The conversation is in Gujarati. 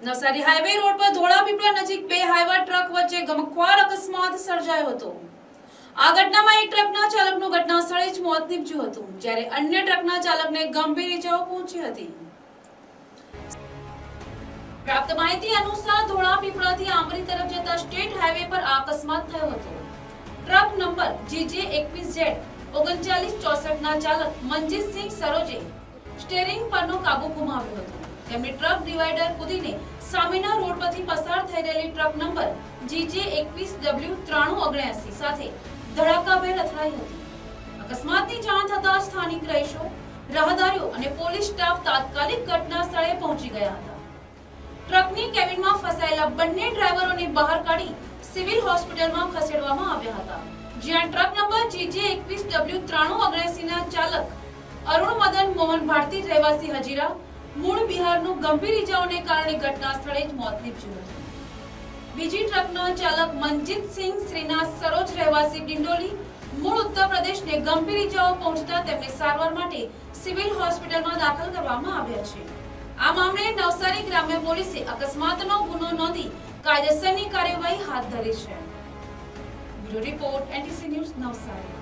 નવસારી હાઈવે રોડ પર ધોળાપીપળા નજીક બે હાઈવા ટ્રક વચ્ચે ગમખ્વાર અકસ્માત સર્જાયો હતો। આ ઘટનામાં એક ટ્રકના ચાલકનું ઘટના સ્થળે જ મોત નીપજ્યું હતું, જ્યારે અન્ય ટ્રકના ચાલકને ગંભીર ઇજાઓ પહોંચી હતી। પ્રાપ્ત માહિતી અનુસાર ધોળાપીપળાથી આંબરી તરફ જતા સ્ટેટ હાઈવે પર આ અકસ્માત થયો હતો। ટ્રક નંબર GJ21Z 3964 ના ચાલક મનજીતસિંહ સરોજે સ્ટીયરિંગ પરનો કાબુ ગુમાવ્યો હતો। તેમની ટ્રક ડિવાઈડર કૂદીને સામેના રોડ પરથી પસાર થઈ રહેલી ટ્રક નંબર GJ21W9379 સાથે ધડાકાભેર અથડાઈ હતી। અકસ્માતની જાણ થતાં સ્થાનિક રહીશો, રાહદારીઓ અને પોલીસ સ્ટાફ તાત્કાલિક ઘટના સ્થળે પહોંચી ગયા હતા। ટ્રકની કેબિનમાં ફસાયેલા બંને ડ્રાઈવરોને બહાર કાઢી સિવિલ હોસ્પિટલમાં ખસેડવામાં આવ્યા હતા, જ્યાં ટ્રક નંબર GJ21W9379 ના ચાલક અરુણ મદન મોહન ભારતી રહેવાસી હજીરા મૂળ બિહારનું ગંભીર ઇજાઓને કારણે ઘટના સ્થળે જ મોત નીપજ્યું હતું। બીજી ટ્રકના ચાલક મનજીતસિંહ શ્રીનાથ સરોજ રહેવાસી ડિંડોલી મૂળ ઉત્તર પ્રદેશને ગંભીર ઇજાઓ પહોંચતા તેમને સારવાર માટે સિવિલ હોસ્પિટલમાં દાખલ કરવામાં આવ્યા છે। આ મામલે નવસારી ગ્રામ્ય પોલીસે અકસ્માતનો ગુનો નોંધી કાયદેસરની કાર્યવાહી હાથ ધરી છે। Bureau report NTC news Navsari.